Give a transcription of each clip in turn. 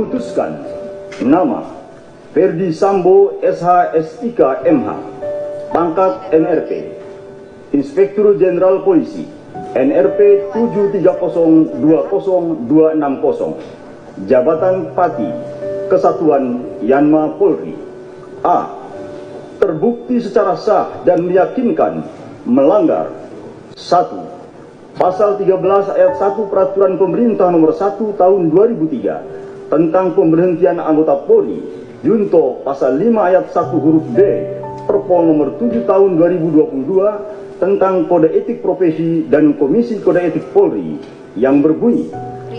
Memutuskan nama Ferdi Sambo SH.SIK MH, pangkat NRP, Inspektur Jenderal Polisi, NRP 73020260, Jabatan Pati, Kesatuan Yanma Polri. A. Terbukti secara sah dan meyakinkan melanggar 1. Pasal 13 ayat 1 Peraturan Pemerintah Nomor 1 Tahun 2003 tentang pemberhentian anggota Polri, junto pasal 5 ayat 1 huruf D Perpol Nomor 7 Tahun 2022 tentang Kode Etik Profesi dan Komisi Kode Etik Polri yang berbunyi,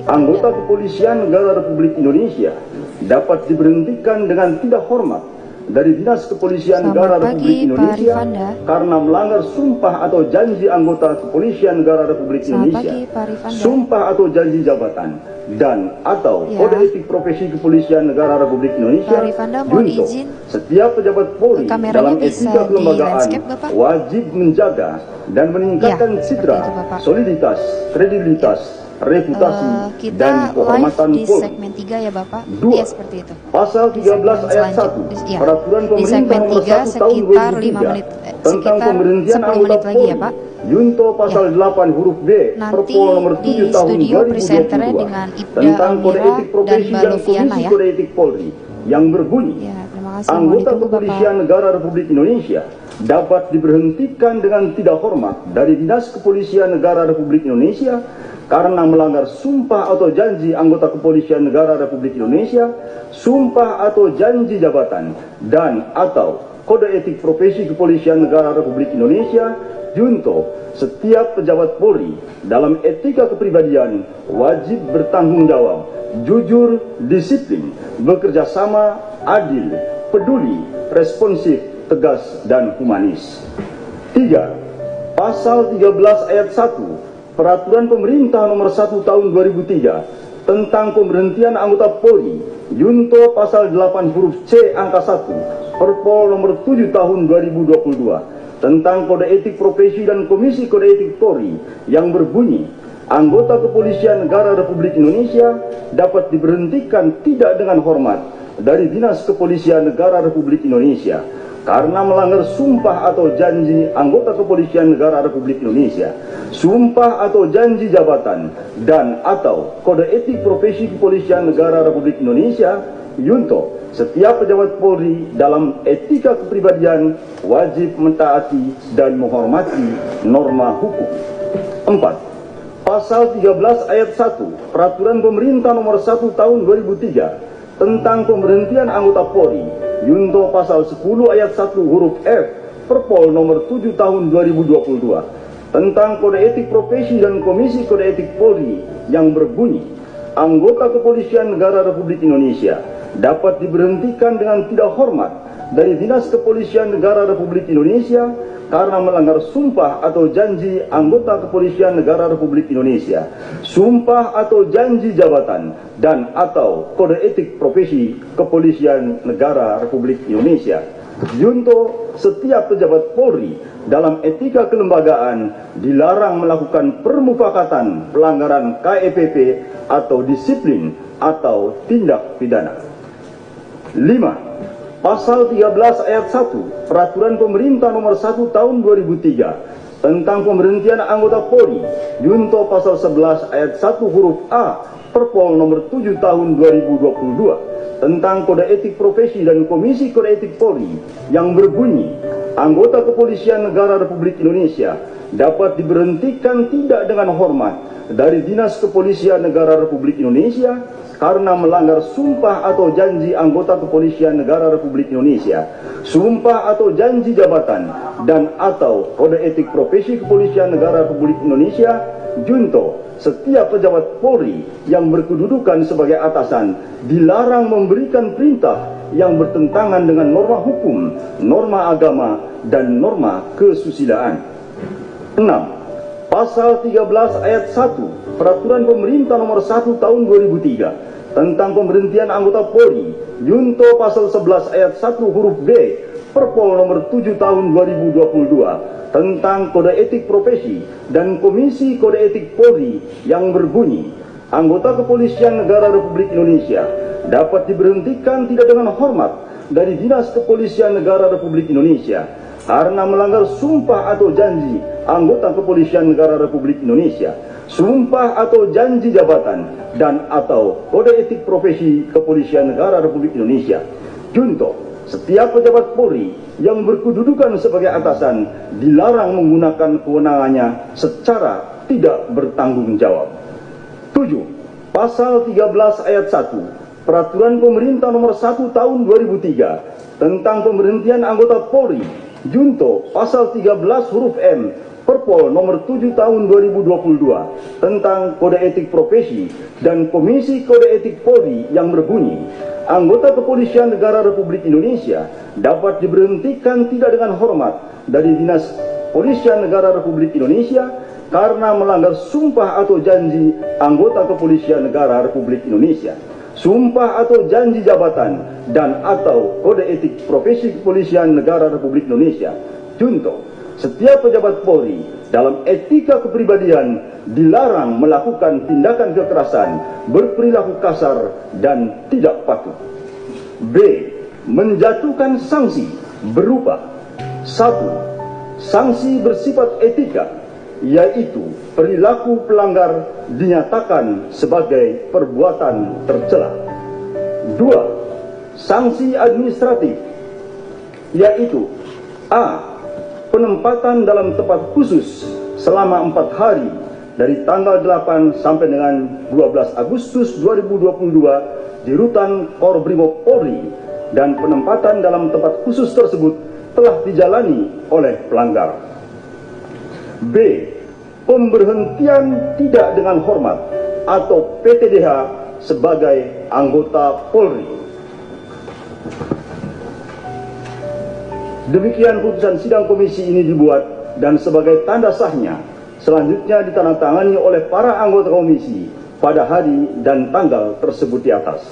anggota kepolisian negara Republik Indonesia dapat diberhentikan dengan tidak hormat dari Dinas Kepolisian Negara Republik Indonesia karena melanggar sumpah atau janji anggota Kepolisian Negara Republik Indonesia, sumpah atau janji jabatan, dan atau Kode Etik Profesi Kepolisian Negara Republik Indonesia. Junto, setiap pejabat Polri dalam etika kelembagaan wajib menjaga dan meningkatkan citra, soliditas, kredibilitas, reputasi, dan kehormatan Polri. Segmen 3 ya Bapak. 2. Ya, seperti itu. Pasal 13 ayat 1 Peraturan Pemerintah Nomor 1 Tahun 2003 tentang pemberhentian anggota Polri, junto pasal 8 huruf B Perpol Nomor 7 Tahun 2022 tentang Kode Etik Profesi dan Komisi Kode Etik Polri yang berbunyi, anggota Kepolisian Negara Republik Indonesia dapat diberhentikan dengan tidak hormat dari Dinas Kepolisian Negara Republik Indonesia karena melanggar sumpah atau janji anggota Kepolisian Negara Republik Indonesia, sumpah atau janji jabatan, dan atau Kode Etik Profesi Kepolisian Negara Republik Indonesia. Junto, setiap pejabat Polri dalam etika kepribadian wajib bertanggung jawab, jujur, disiplin, bekerja sama, adil, peduli, responsif, tegas, dan humanis. 3. Pasal 13 ayat 1 Peraturan Pemerintah Nomor 1 Tahun 2003 tentang pemberhentian anggota Polri, junto pasal 8 huruf C angka 1 Perpol Nomor 7 Tahun 2022 tentang Kode Etik Profesi dan Komisi Kode Etik Polri yang berbunyi, anggota Kepolisian Negara Republik Indonesia dapat diberhentikan tidak dengan hormat dari Dinas Kepolisian Negara Republik Indonesia karena melanggar sumpah atau janji anggota Kepolisian Negara Republik Indonesia, sumpah atau janji jabatan, dan atau Kode Etik Profesi Kepolisian Negara Republik Indonesia. Junto, setiap pejabat Polri dalam etika kepribadian wajib mentaati dan menghormati norma hukum. 4. Pasal 13 ayat 1 Peraturan Pemerintah Nomor 1 Tahun 2003 tentang pemberhentian anggota Polri, junto pasal 10 ayat 1 huruf F Perpol Nomor 7 Tahun 2022 tentang Kode Etik Profesi dan Komisi Kode Etik Polri yang berbunyi, anggota Kepolisian Negara Republik Indonesia dapat diberhentikan dengan tidak hormat dari Dinas Kepolisian Negara Republik Indonesia karena melanggar sumpah atau janji anggota Kepolisian Negara Republik Indonesia, sumpah atau janji jabatan, dan atau Kode Etik Profesi Kepolisian Negara Republik Indonesia. Junto, setiap pejabat Polri dalam etika kelembagaan dilarang melakukan permufakatan, pelanggaran KEPP atau disiplin atau tindak pidana. 5. Pasal 13 ayat 1 Peraturan Pemerintah Nomor 1 Tahun 2003 tentang pemberhentian anggota Polri, junto pasal 11 ayat 1 huruf A Perpol Nomor 7 Tahun 2022 tentang Kode Etik Profesi dan Komisi Kode Etik Polri yang berbunyi, anggota Kepolisian Negara Republik Indonesia dapat diberhentikan tidak dengan hormat dari Dinas Kepolisian Negara Republik Indonesia karena melanggar sumpah atau janji anggota Kepolisian Negara Republik Indonesia, sumpah atau janji jabatan, dan atau Kode Etik Profesi Kepolisian Negara Republik Indonesia. Junto, setiap pejabat Polri yang berkedudukan sebagai atasan dilarang memberikan perintah yang bertentangan dengan norma hukum, norma agama, dan norma kesusilaan. 6. Pasal 13 ayat 1 Peraturan Pemerintah Nomor 1 Tahun 2003 tentang pemberhentian anggota Polri, junto pasal 11 ayat 1 huruf B Perpol Nomor 7 Tahun 2022 tentang Kode Etik Profesi dan Komisi Kode Etik Polri yang berbunyi, anggota Kepolisian Negara Republik Indonesia dapat diberhentikan tidak dengan hormat dari Dinas Kepolisian Negara Republik Indonesia karena melanggar sumpah atau janji anggota Kepolisian Negara Republik Indonesia, sumpah atau janji jabatan, dan atau kode etik profesi Kepolisian Negara Republik Indonesia. Junto, setiap pejabat Polri yang berkedudukan sebagai atasan dilarang menggunakan kewenangannya secara tidak bertanggung jawab. 7. Pasal 13 ayat 1 Peraturan Pemerintah Nomor 1 Tahun 2003 tentang pemberhentian anggota Polri, junto Pasal 13 huruf M Perpol Nomor 7 Tahun 2022 tentang Kode Etik Profesi dan Komisi Kode Etik Polri yang berbunyi, anggota Kepolisian Negara Republik Indonesia dapat diberhentikan tidak dengan hormat dari Dinas Kepolisian Negara Republik Indonesia karena melanggar sumpah atau janji anggota Kepolisian Negara Republik Indonesia, sumpah atau janji jabatan, dan atau kode etik profesi Kepolisian Negara Republik Indonesia. Junto, setiap pejabat Polri dalam etika kepribadian dilarang melakukan tindakan kekerasan, berperilaku kasar, dan tidak patuh. B. Menjatuhkan sanksi berupa 1. Sanksi bersifat etika, yaitu perilaku pelanggar dinyatakan sebagai perbuatan tercela. 2. Sanksi administratif, yaitu A. Penempatan dalam tempat khusus selama 4 hari dari tanggal 8 sampai dengan 12 Agustus 2022 di Rutan Korbrimob Polri, dan penempatan dalam tempat khusus tersebut telah dijalani oleh pelanggar. B. Pemberhentian tidak dengan hormat atau PTDH sebagai anggota Polri. Demikian putusan sidang komisi ini dibuat dan sebagai tanda sahnya selanjutnya ditandatangani oleh para anggota komisi pada hari dan tanggal tersebut di atas.